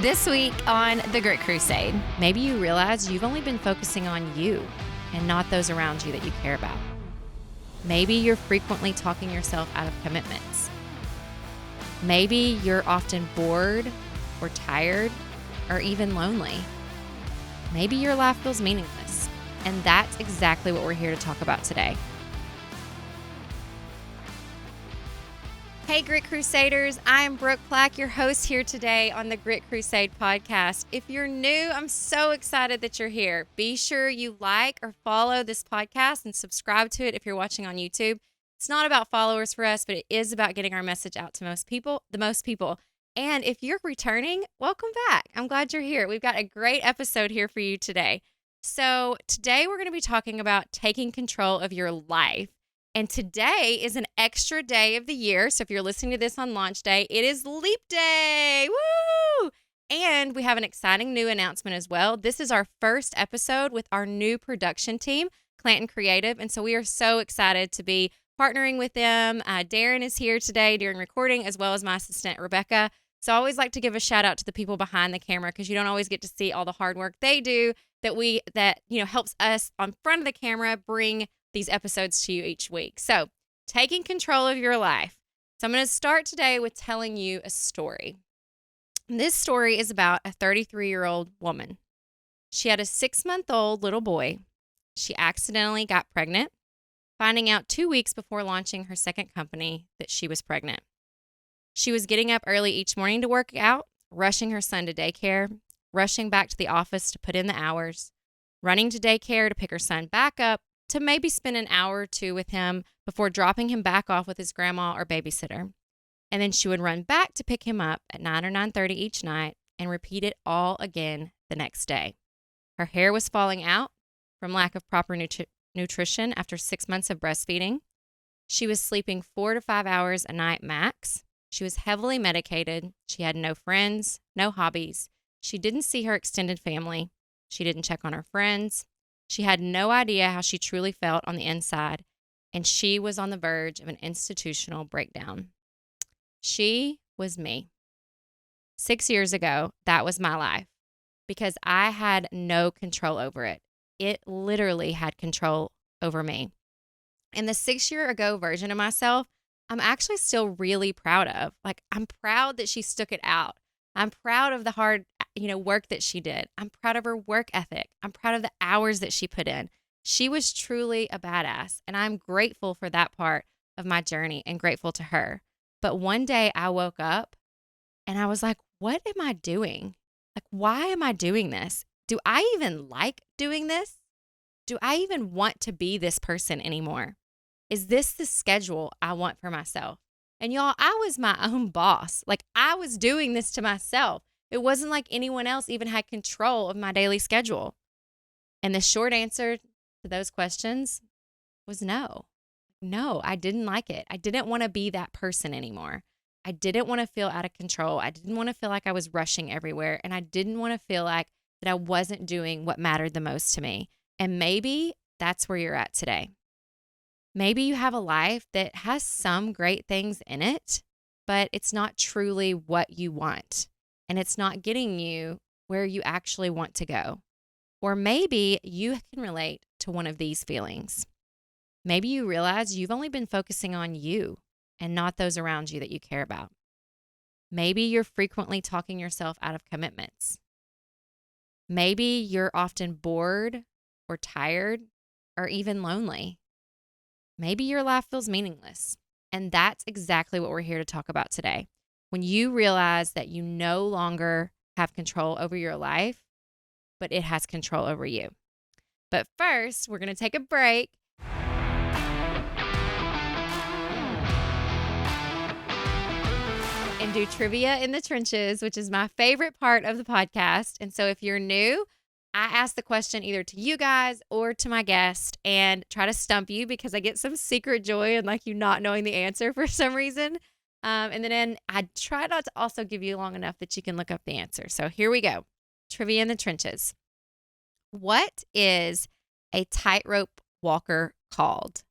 This week on The Grit Crusade, maybe you realize you've only been focusing on you and not those around you that you care about. Maybe you're frequently talking yourself out of commitments. Maybe you're often bored or tired or even lonely. Maybe your life feels meaningless. And that's exactly what we're here to talk about today. Hey, Grit Crusaders. I'm Brooke, your host here today on the Grit Crusade podcast. If you're new, I'm so excited that you're here. Be sure you like or follow this podcast and subscribe to it if you're watching on YouTube. It's not about followers for us, but it is about getting our message out to the most people. And if you're returning, welcome back. I'm glad you're here. We've got a great episode here for you today. So today we're going to be talking about taking control of your life. And today is an extra day of the year. So if you're listening to this on launch day, it is Leap Day. Woo! And we have an exciting new announcement as well. This is our first episode with our new production team, Clanton Creative. And so we are so excited to be partnering with them. Darren is here today during recording, as well as my assistant, Rebecca. So I always like to give a shout out to the people behind the camera because you don't always get to see all the hard work they do that helps us on front of the camera bring these episodes to you each week. So taking control of your life. So I'm going to start today with telling you a story. And this story is about a 33-year-old woman. She had a 6-month-old little boy. She accidentally got pregnant, finding out 2 weeks before launching her second company that she was pregnant. She was getting up early each morning to work out, rushing her son to daycare, rushing back to the office to put in the hours, running to daycare to pick her son back up, to maybe spend an hour or two with him before dropping him back off with his grandma or babysitter. And then she would run back to pick him up at 9 or 9:30 each night and repeat it all again the next day. Her hair was falling out from lack of proper nutrition after 6 months of breastfeeding. She was sleeping 4 to 5 hours a night max. She was heavily medicated. She had no friends, no hobbies. She didn't see her extended family. She didn't check on her friends. She had no idea how she truly felt on the inside, and she was on the verge of an institutional breakdown. She was me. 6 years ago, that was my life because I had no control over it. It literally had control over me. And the 6-year-ago version of myself, I'm actually still really proud of. I'm proud that she stuck it out. I'm proud of the hard work that she did. I'm proud of her work ethic. I'm proud of the hours that she put in. She was truly a badass, and I'm grateful for that part of my journey and grateful to her. But one day I woke up and I was like, what am I doing? Why am I doing this? Do I even like doing this? Do I even want to be this person anymore? Is this the schedule I want for myself? And y'all, I was my own boss. I was doing this to myself. It wasn't like anyone else even had control of my daily schedule. And the short answer to those questions was no. No, I didn't like it. I didn't want to be that person anymore. I didn't want to feel out of control. I didn't want to feel like I was rushing everywhere. And I didn't want to feel like that I wasn't doing what mattered the most to me. And maybe that's where you're at today. Maybe you have a life that has some great things in it, but it's not truly what you want. And it's not getting you where you actually want to go. Or maybe you can relate to one of these feelings. Maybe you realize you've only been focusing on you and not those around you that you care about. Maybe you're frequently talking yourself out of commitments. Maybe you're often bored or tired or even lonely. Maybe your life feels meaningless. And that's exactly what we're here to talk about today. When you realize that you no longer have control over your life, but it has control over you. But first, we're going to take a break. And do trivia in the trenches, which is my favorite part of the podcast. And so if you're new, I ask the question either to you guys or to my guest and try to stump you because I get some secret joy in you not knowing the answer for some reason. And then I try not to also give you long enough that you can look up the answer. So here we go. Trivia in the trenches. What is a tightrope walker called?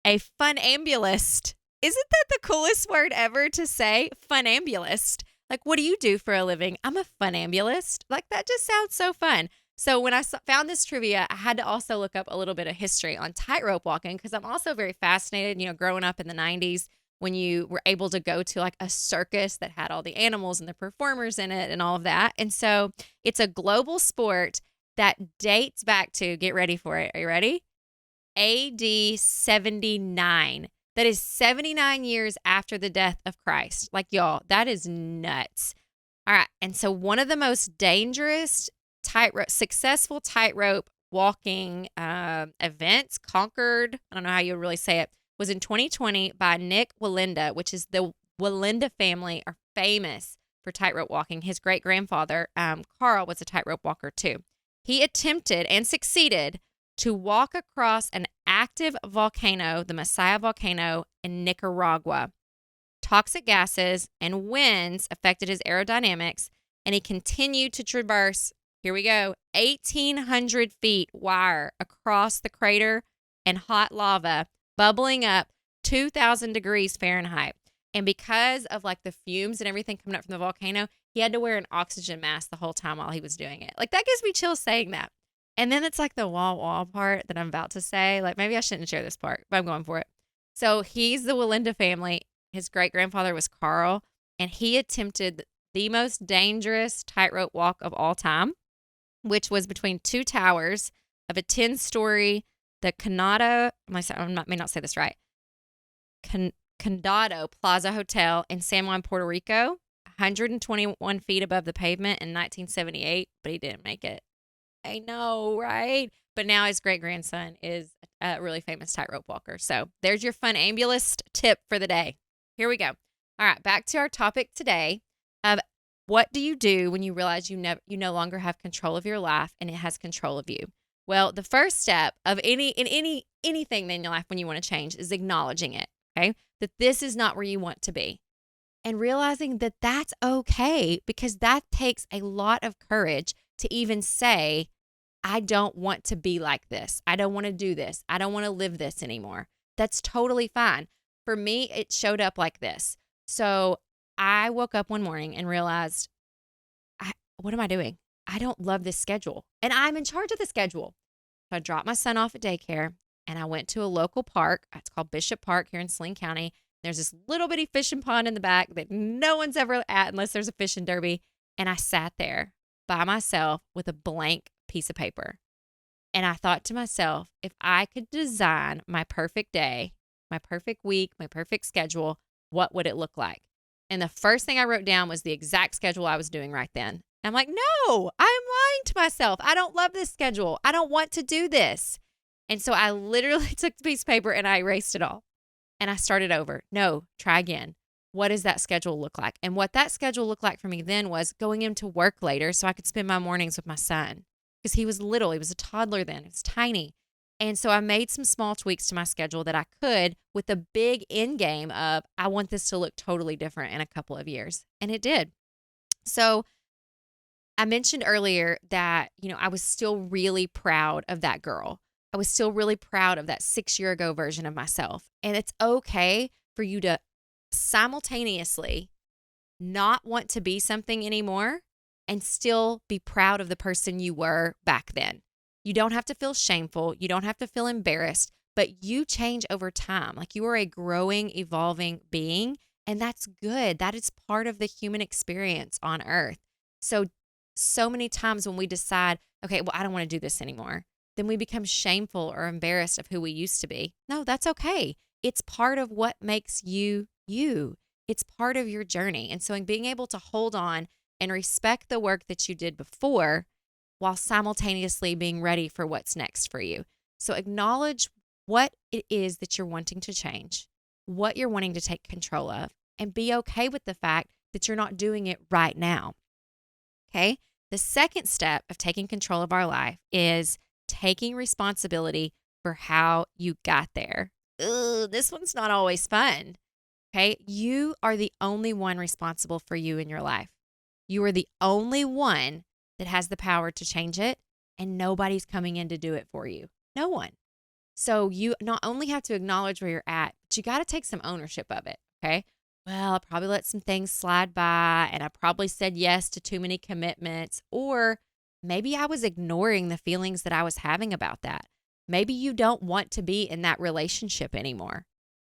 A funambulist. Isn't that the coolest word ever to say? Funambulist. Like, what do you do for a living? I'm a funambulist. Like, that just sounds so fun. So when I found this trivia, I had to also look up a little bit of history on tightrope walking because I'm also very fascinated, growing up in the 90s when you were able to go to like a circus that had all the animals and the performers in it and all of that. And so it's a global sport that dates back to, get ready for it. Are you ready? AD 79. That is 79 years after the death of Christ. Like, y'all, that is nuts. All right. And so one of the most dangerous successful tightrope walking events conquered, I don't know how you really say it, was in 2020 by Nick Walinda, which is the Walinda family are famous for tightrope walking. His great-grandfather, Carl, was a tightrope walker too. He attempted and succeeded to walk across an active volcano, the Masaya volcano in Nicaragua. Toxic gases and winds affected his aerodynamics, and he continued to traverse, here we go, 1,800 feet wire across the crater and hot lava bubbling up 2,000 degrees Fahrenheit. And because of like the fumes and everything coming up from the volcano, he had to wear an oxygen mask the whole time while he was doing it. Like, that gives me chills saying that. And then it's like the wall part that I'm about to say. Like, maybe I shouldn't share this part, but I'm going for it. So he's the Walinda family. His great-grandfather was Carl, and he attempted the most dangerous tightrope walk of all time, which was between two towers of a 10-story, the Condado, I may not say this right, Condado Plaza Hotel in San Juan, Puerto Rico, 121 feet above the pavement in 1978, but he didn't make it. I know, right? But now his great-grandson is a really famous tightrope walker. So there's your funambulist tip for the day. Here we go. All right, back to our topic today of what do you do when you realize you no longer have control of your life and it has control of you? Well, the first step of anything in your life when you want to change is acknowledging it, okay? That this is not where you want to be. And realizing that that's okay, because that takes a lot of courage to even say, I don't want to be like this. I don't want to do this. I don't want to live this anymore. That's totally fine. For me, it showed up like this. So I woke up one morning and realized, what am I doing? I don't love this schedule. And I'm in charge of the schedule. So I dropped my son off at daycare and I went to a local park. It's called Bishop Park here in Saline County. There's this little bitty fishing pond in the back that no one's ever at unless there's a fishing derby. And I sat there by myself with a blank piece of paper. And I thought to myself, if I could design my perfect day, my perfect week, my perfect schedule, what would it look like? And the first thing I wrote down was the exact schedule I was doing right then. I'm like, no, I'm lying to myself. I don't love this schedule. I don't want to do this. And so I literally took the piece of paper and I erased it all. And I started over. No, try again. What does that schedule look like? And what that schedule looked like for me then was going into work later so I could spend my mornings with my son. Because he was little. He was a toddler then. He was tiny. And so I made some small tweaks to my schedule that I could with the big end game of I want this to look totally different in a couple of years. And it did. So I mentioned earlier that, I was still really proud of that girl. I was still really proud of that 6 year ago version of myself. And it's okay for you to simultaneously not want to be something anymore and still be proud of the person you were back then. You don't have to feel shameful. You don't have to feel embarrassed, but you change over time. Like, you are a growing, evolving being, and that's good. That is part of the human experience on earth. So many times when we decide, okay, well, I don't want to do this anymore, then we become shameful or embarrassed of who we used to be. No, that's okay. It's part of what makes you, you. It's part of your journey. And so in being able to hold on and respect the work that you did before while simultaneously being ready for what's next for you. So acknowledge what it is that you're wanting to change, what you're wanting to take control of, and be okay with the fact that you're not doing it right now. Okay? The second step of taking control of our life is taking responsibility for how you got there. This one's not always fun. Okay? You are the only one responsible for you in your life. You are the only one that has the power to change it, and nobody's coming in to do it for you. No one. So you not only have to acknowledge where you're at, but you got to take some ownership of it, okay? well, I probably let some things slide by and I probably said yes to too many commitments. Or maybe I was ignoring the feelings that I was having about that. Maybe you don't want to be in that relationship anymore,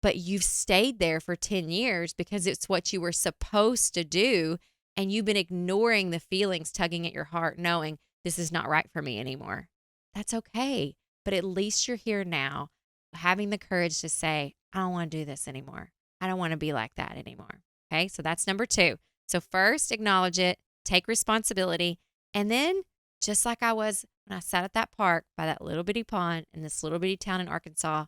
but you've stayed there for 10 years because it's what you were supposed to do. And you've been ignoring the feelings tugging at your heart, knowing this is not right for me anymore. That's okay. But at least you're here now, having the courage to say, I don't want to do this anymore. I don't want to be like that anymore. Okay. So that's number two. So first, acknowledge it, take responsibility. And then, just like I was when I sat at that park by that little bitty pond in this little bitty town in Arkansas,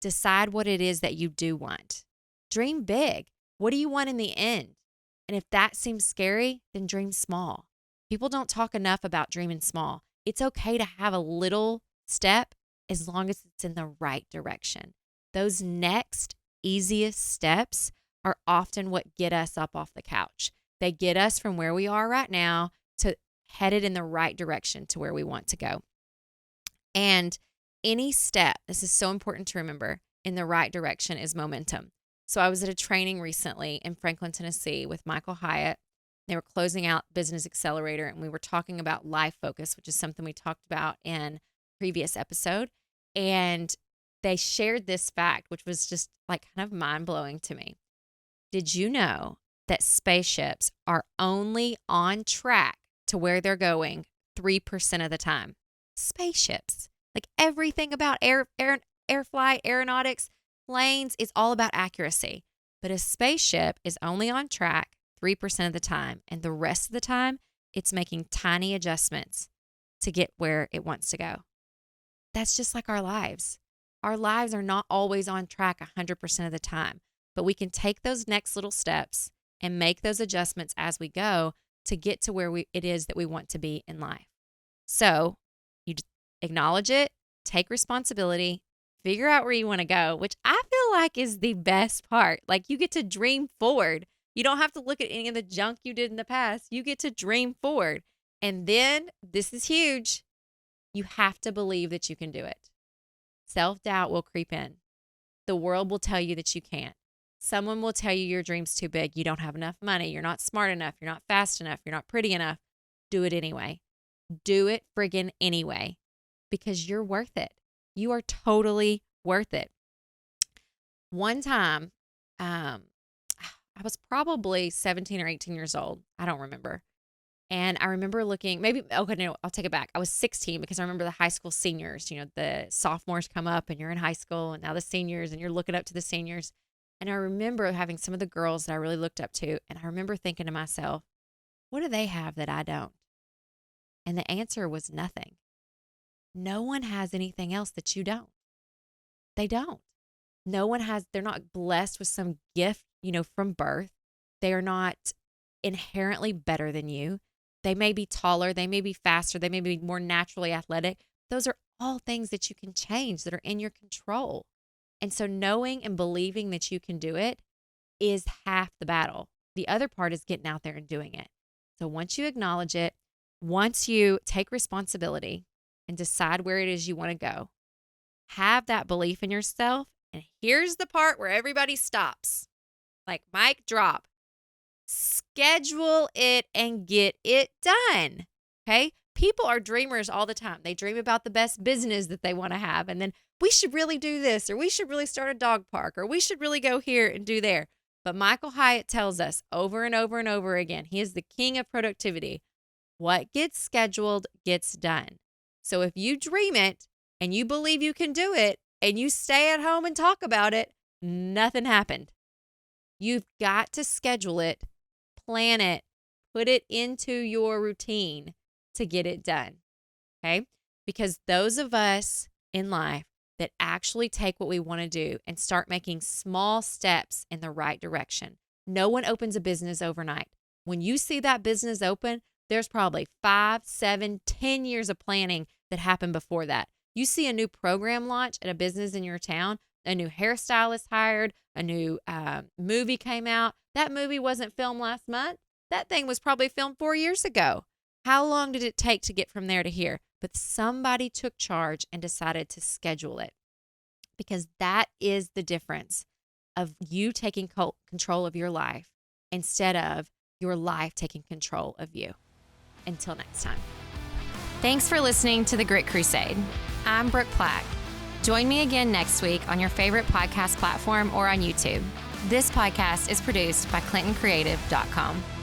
decide what it is that you do want. Dream big. What do you want in the end? And if that seems scary, then dream small. People don't talk enough about dreaming small. It's okay to have a little step as long as it's in the right direction. Those next easiest steps are often what get us up off the couch. They get us from where we are right now to headed in the right direction to where we want to go. And any step, this is so important to remember, in the right direction is momentum. So I was at a training recently in Franklin, Tennessee with Michael Hyatt. They were closing out Business Accelerator, and we were talking about life focus, which is something we talked about in a previous episode. And they shared this fact, which was just like kind of mind blowing to me. Did you know that spaceships are only on track to where they're going 3% of the time? Spaceships, like everything about air flight, aeronautics, planes is all about accuracy. But a spaceship is only on track 3% of the time. And the rest of the time, it's making tiny adjustments to get where it wants to go. That's just like our lives. Our lives are not always on track 100% of the time, but we can take those next little steps and make those adjustments as we go to get to where it is that we want to be in life. So you acknowledge it, take responsibility, figure out where you want to go, which I feel like is the best part. Like you get to dream forward. You don't have to look at any of the junk you did in the past. You get to dream forward. And then, this is huge, you have to believe that you can do it. Self-doubt will creep in. The world will tell you that you can't. Someone will tell you your dream's too big. You don't have enough money. You're not smart enough. You're not fast enough. You're not pretty enough. Do it anyway. Do it friggin' anyway, because you're worth it. You are totally worth it. One time, I was probably 17 or 18 years old. I don't remember. And I remember looking, I'll take it back. I was 16 because I remember the high school seniors, the sophomores come up and you're in high school, and now the seniors and you're looking up to the seniors. And I remember having some of the girls that I really looked up to. And I remember thinking to myself, what do they have that I don't? And the answer was nothing. No one has anything else that you don't. They don't. They're not blessed with some gift, from birth. They are not inherently better than you. They may be taller, they may be faster, they may be more naturally athletic. Those are all things that you can change, that are in your control. And so knowing and believing that you can do it is half the battle. The other part is getting out there and doing it. So once you acknowledge it, once you take responsibility and decide where it is you want to go, have that belief in yourself. And here's the part where everybody stops. Like mic drop. Schedule it and get it done. Okay? People are dreamers all the time. They dream about the best business that they want to have. And then we should really do this, or we should really start a dog park, or we should really go here and do there. But Michael Hyatt tells us over and over and over again, he is the king of productivity. What gets scheduled gets done. So if you dream it and you believe you can do it and you stay at home and talk about it, nothing happened. You've got to schedule it, plan it, put it into your routine to get it done. Okay? Because those of us in life that actually take what we want to do and start making small steps in the right direction. No one opens a business overnight. When you see that business open, there's probably 5, 7, 10 years of planning that happened before that. You see a new program launch at a business in your town, a new hairstylist hired, a new movie came out. That movie wasn't filmed last month. That thing was probably filmed 4 years ago. How long did it take to get from there to here? But somebody took charge and decided to schedule it, because that is the difference of you taking control of your life instead of your life taking control of you. Until next time. Thanks for listening to the Grit Crusade. I'm Brooke Plack. Join me again next week on your favorite podcast platform or on YouTube. This podcast is produced by ClintonCreative.com.